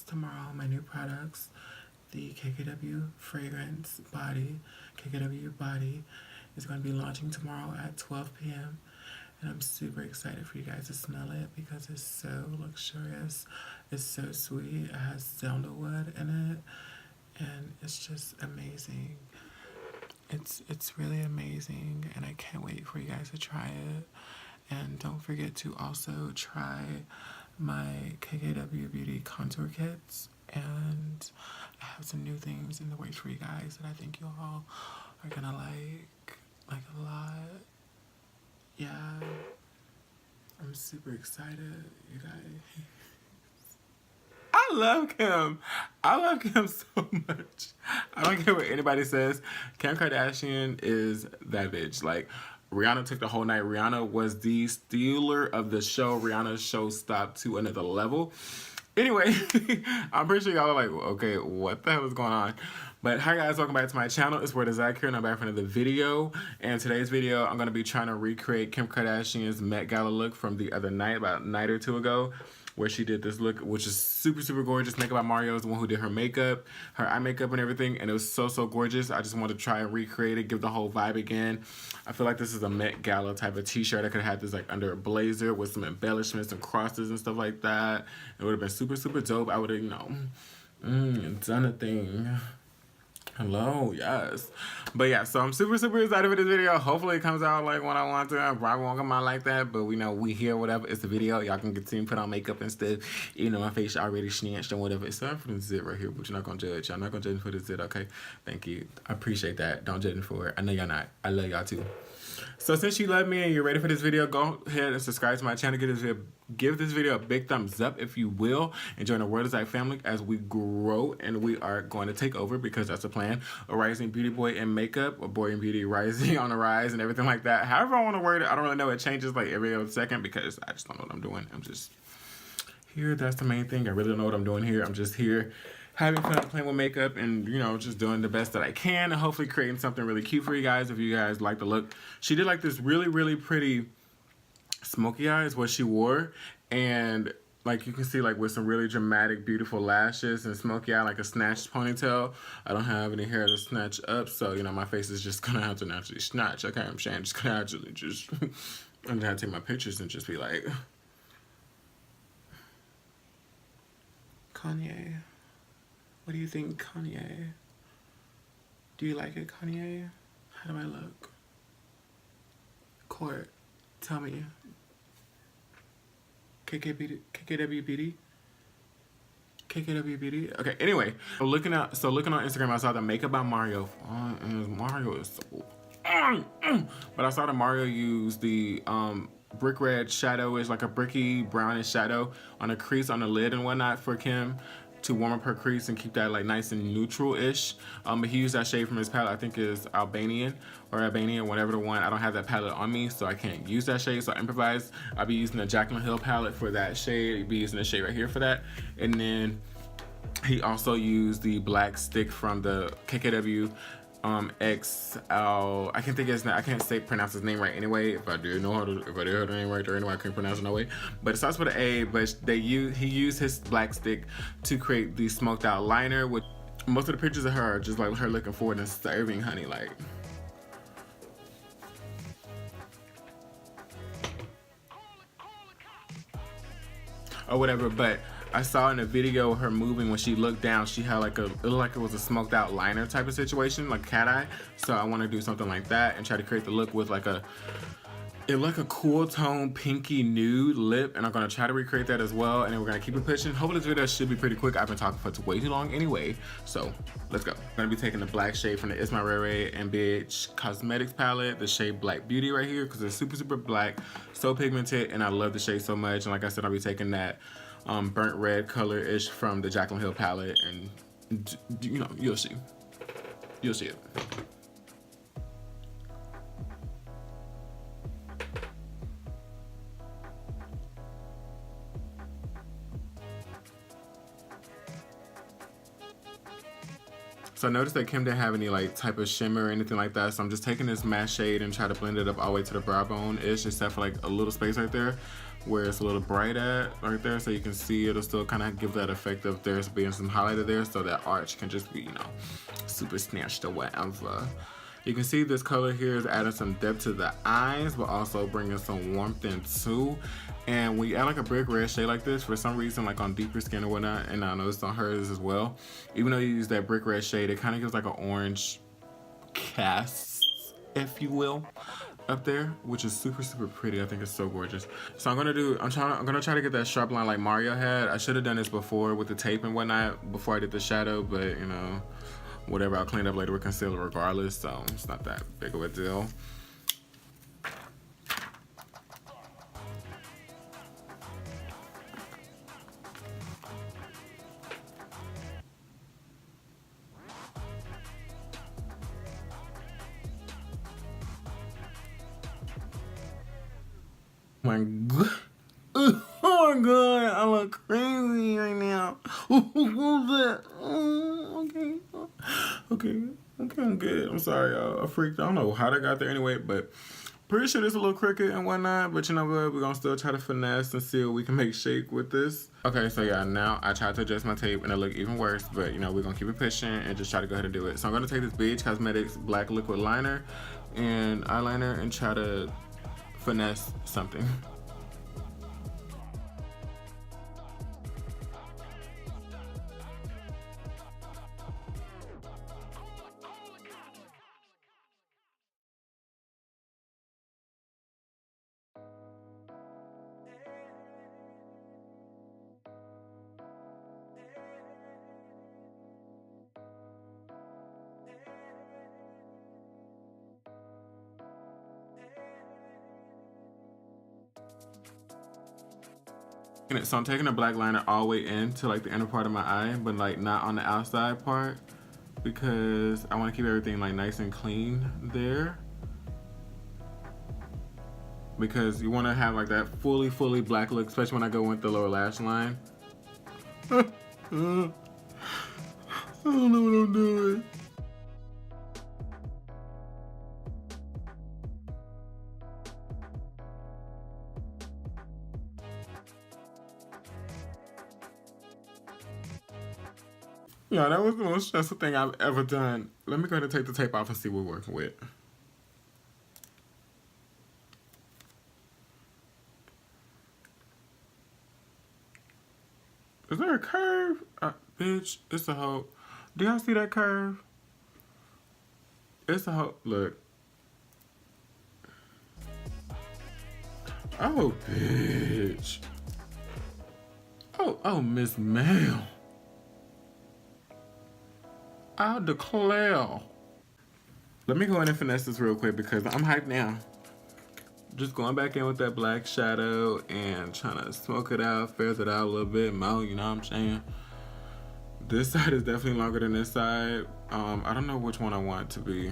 tomorrow, my new products, the KKW fragrance body, KKW body, is going to be launching tomorrow at 12 p.m. And I'm super excited for you guys to smell it because it's so luxurious. It's so sweet. It has sandalwood in it. And it's just amazing. It's really amazing. And I can't wait for you guys to try it. And don't forget to also try my KKW Beauty contour kits. And I have some new things in the works for you guys that I think you all are gonna like a lot. Yeah, I'm super excited, you guys. I love Kim. I love Kim so much. I don't care what anybody says. Kim Kardashian is that bitch. Like, Rihanna took the whole night. Rihanna was the stealer of the show. Rihanna's show stopped to another level. Anyway, I'm pretty sure y'all are like, okay, what the hell is going on? But hi guys, welcome back to my channel. It's Worldofzach here, and I'm back for another video. And today's video, I'm going to be trying to recreate Kim Kardashian's Met Gala look from the other night, about a night or two ago, where she did this look, which is super, super gorgeous. Makeup by Mario is the one who did her makeup, her eye makeup and everything, and it was so, so gorgeous. I just wanted to try and recreate it, give the whole vibe again. I feel like this is a Met Gala type of t-shirt. I could have had this like under a blazer with some embellishments and crosses and stuff like that. It would have been super, super dope. I would have, you know, done a thing. Hello, yes. But yeah, so I'm super, super excited for this video. Hopefully it comes out like when I want to. I probably won't come out like that, but we know we here, whatever. It's a video. Y'all can continue to put on makeup and stuff. You know, my face already snanched and whatever. It's time for the zit right here, but you're not going to judge. Y'all not going to judge me for the zit, okay? Thank you. I appreciate that. Don't judge me for it. I know y'all not. I love y'all too. So since you love me and you're ready for this video, go ahead and subscribe to my channel. Give this video a big thumbs up if you will, and join the Worldofzach family as we grow, and we are going to take over because that's the plan. A rising beauty boy in makeup, a boy in beauty rising on the rise, and everything like that. However I want to word it, I don't really know. It changes like every other second because I just don't know what I'm doing. I'm just here. That's the main thing. I really don't know what I'm doing here. I'm just here having fun playing with makeup and, you know, just doing the best that I can and hopefully creating something really cute for you guys if you guys like the look. She did like this really, really pretty smoky eyes what she wore, and like you can see like with some really dramatic beautiful lashes and smoky eye, like a snatched ponytail. I don't have any hair to snatch up, so you know my face is just gonna have to naturally snatch. Okay, I'm saying just gonna actually just I'm gonna have to take my pictures and just be like, Kanye, what do you think, Kanye? Do you like it, Kanye? How do I look? Court, tell me. KKW Beauty? KKW Beauty? Okay, anyway. So looking on Instagram, I saw the makeup by Mario. And Mario is so... But I saw that Mario used the brick red shadow, is like a bricky brownish shadow on a crease on the lid and whatnot for Kim to warm up her crease and keep that like nice and neutral-ish. But he used that shade from his palette. I think is Albanian, whatever the one. I don't have that palette on me, so I can't use that shade, so I improvised. I'll be using the Jaclyn Hill palette for that shade. I'll be using the shade right here for that. And then he also used the black stick from the KKW XL. I can't think of his name. I can't pronounce his name right anyway. If I do know her name right there anyway, I couldn't pronounce it no way. But it starts with an A, but he used his black stick to create the smoked out liner, with most of the pictures of her are just like her looking forward and serving honey, like. Or whatever, but I saw in a video her moving when she looked down, she had like it looked like it was a smoked out liner type of situation, like cat eye. So I want to do something like that and try to create the look with like a cool tone pinky nude lip, and I'm gonna try to recreate that as well, and then we're gonna keep it pushing. Hopefully this video should be pretty quick. I've been talking for way too long anyway, so let's go. I'm gonna be taking the black shade from the It's My Rare and Bitch Cosmetics palette, the shade Black Beauty right here, because it's super, super black, so pigmented, and I love the shade so much. And like I said, I'll be taking that burnt red color-ish from the Jaclyn Hill palette, and you know, you'll see it. So I noticed that Kim didn't have any like type of shimmer or anything like that, so I'm just taking this matte shade and try to blend it up all the way to the brow bone-ish, except for like a little space right there. where it's a little bright at right there, so you can see it'll still kind of give that effect of there's being some highlighter there, so that arch can just be, you know, super snatched or whatever. You can see this color here is adding some depth to the eyes, but also bringing some warmth in too. And when you add like a brick red shade like this, for some reason, like on deeper skin or whatnot, and I noticed on hers as well, even though you use that brick red shade, it kind of gives like an orange cast, if you will, up there, which is super pretty. I think it's so gorgeous. So I'm gonna try to get that sharp line like Mario had. I should have done this before with the tape and whatnot before I did the shadow, but you know, whatever, I'll clean it up later with concealer regardless, so it's not that big of a deal. My God. Oh my God, I look crazy right now. Who's that? Okay, I'm good. I'm sorry, y'all. I freaked. I don't know how that got there anyway, but pretty sure there's a little crooked and whatnot, but you know what? We're gonna still try to finesse and see what we can make shake with this. Okay, so yeah, now I tried to adjust my tape and it looked even worse, but you know, we're gonna keep it pushing and just try to go ahead and do it. So I'm gonna take this BH Cosmetics black liquid liner and eyeliner and try to finesse something. So I'm taking the black liner all the way into like the inner part of my eye, but like not on the outside part, because I want to keep everything like nice and clean there. Because you want to have like that fully black look, especially when I go with the lower lash line. I don't know what I'm doing. Yeah, that was the most stressful thing I've ever done. Let me go ahead and take the tape off and see what we're working with. Is there a curve? Bitch, it's a whole... Do y'all see that curve? It's a whole... Look. Oh, bitch. Oh, Miss Mel. I'll declare. Let me go in and finesse this real quick because I'm hyped now. Just going back in with that black shadow and trying to smoke it out, fizz it out a little bit more, you know what I'm saying? This side is definitely longer than this side. I don't know which one I want it to be.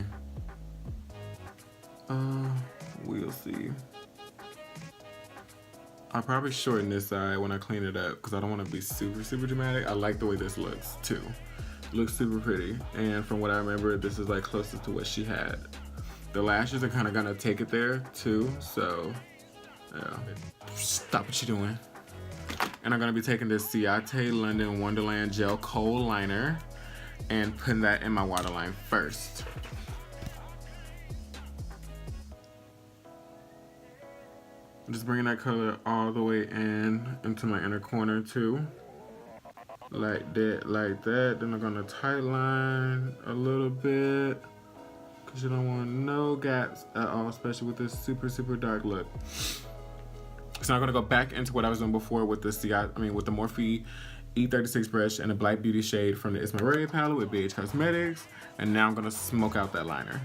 We'll see. I'll probably shorten this side when I clean it up because I don't want to be super dramatic. I like the way this looks too. Looks super pretty, and from what I remember, this is like closest to what she had. The lashes are kind of gonna take it there too, so yeah. Stop what you're doing. And I'm gonna be taking this Ciate London Wonderland Gel Kohl Liner and putting that in my waterline first. I'm just bringing that color all the way into my inner corner too. Like that. Then I'm gonna tight line a little bit because you don't want no gaps at all, especially with this super dark look. So I'm gonna go back into what I was doing before with the with the Morphe E36 brush and a Black Beauty shade from the It's My Ray palette with BH Cosmetics, and now I'm gonna smoke out that liner.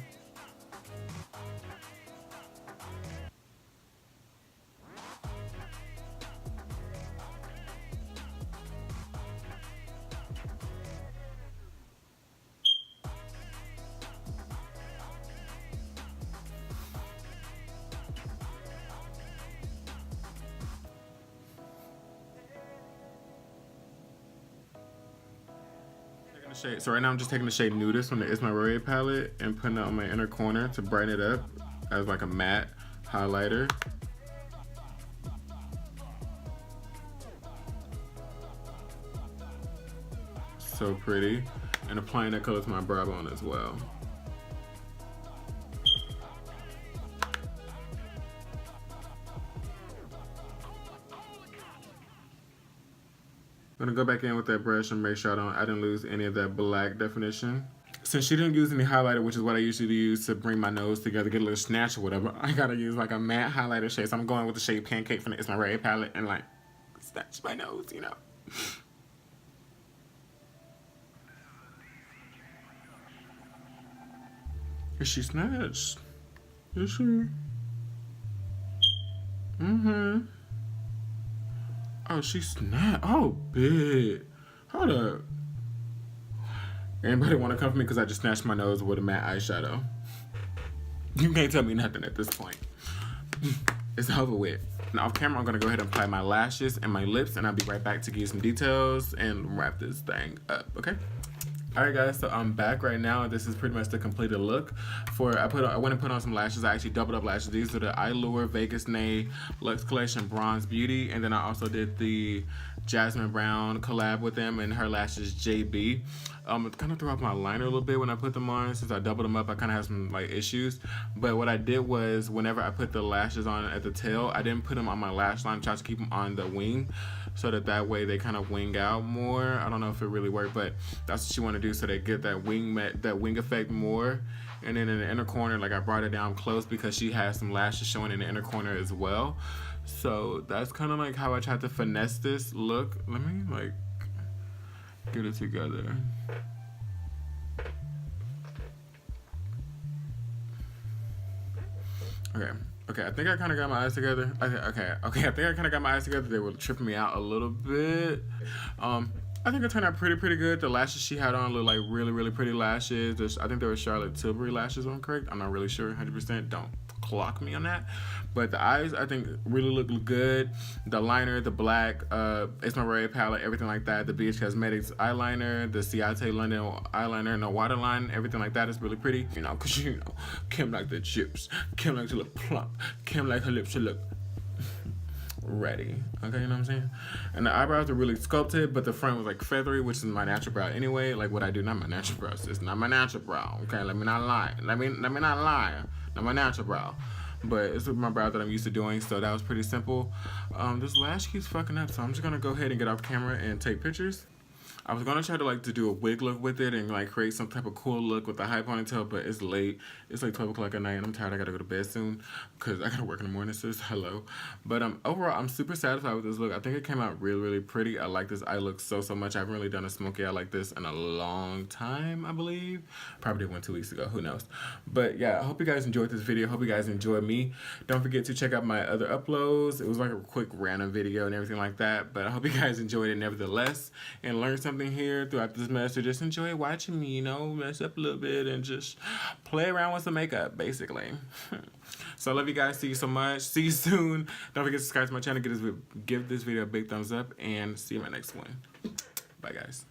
So right now I'm just taking the shade Nudist from the It's My Ray palette and putting it on my inner corner to brighten it up as like a matte highlighter. so pretty. And applying that color to my brow bone as well. I'm gonna go back in with that brush and make sure I didn't lose any of that black definition. Since she didn't use any highlighter, which is what I usually use to bring my nose together, get a little snatch or whatever, I gotta use like a matte highlighter shade. So I'm going with the shade Pancake from the It's My Ray palette and like snatch my nose, you know. Is she snatched? Is she? Mm-hmm. Oh, she snapped. Oh, bitch. Hold up. Anybody want to come for me because I just snatched my nose with a matte eyeshadow? You can't tell me nothing at this point. It's over with. Now off camera, I'm going to go ahead and apply my lashes and my lips, and I'll be right back to give you some details and wrap this thing up, okay? Alright guys, so I'm back right now. This is pretty much the completed look. I went and put on some lashes. I actually doubled up lashes. These are the Allure Vegas Nay Luxe Collection Bronze Beauty, and then I also did the Jasmine Brown collab with them and her lashes JB. It kind of threw off my liner a little bit when I put them on. Since I doubled them up, I kind of have some like issues. But what I did was, whenever I put the lashes on at the tail, I didn't put them on my lash line. I tried to keep them on the wing, so that way they kind of wing out more. I don't know if it really worked, but that's what you want to do, so they get that wing effect more. And then in the inner corner, like I brought it down close because she has some lashes showing in the inner corner as well. So that's kind of like how I tried to finesse this look. Let me like get it together. Okay, I think I kind of got my eyes together. Okay, I think I kind of got my eyes together. They were tripping me out a little bit. I think it turned out pretty good. The lashes she had on looked like really pretty lashes. I think they were Charlotte Tilbury lashes, if I'm correct. I'm not really sure 100%. Don't clock me on that. But the eyes, I think, really look good. The liner, the black, It's My Ray palette, everything like that. The BH Cosmetics eyeliner, the Ciate London eyeliner, and the waterline, everything like that is really pretty. You know, because, you know, Kim like the chips. Kim like to look plump. Kim like her lips to look ready. Okay, you know what I'm saying? And the eyebrows are really sculpted, but the front was like feathery, which is my natural brow anyway. Like what I do, not my natural brow. It's not my natural brow. Okay, let me not lie. Let me not lie. Not my natural brow. But it's my brow that I'm used to doing, so that was pretty simple. This lash keeps fucking up, so I'm just gonna go ahead and get off camera and take pictures. I was gonna try to like to do a wig look with it and like create some type of cool look with the high ponytail, but it's late. It's like 12 o'clock at night and I'm tired. I gotta go to bed soon because I gotta work in the morning, sis. Hello. But overall, I'm super satisfied with this look. I think it came out really pretty. I like this eye look so much. I haven't really done a smoky eye like this in a long time, I believe. Probably did one 2 weeks ago, who knows. But yeah, I hope you guys enjoyed this video. Hope you guys enjoyed me. Don't forget to check out my other uploads. It was like a quick random video and everything like that, but I hope you guys enjoyed it nevertheless and learned something here throughout this mess, or just enjoy watching me, you know, mess up a little bit and just play around with some makeup, basically. So I love you guys. See you so much. See you soon. Don't forget to subscribe to my channel. Give this video a big thumbs up, and see you in my next one. Bye, guys.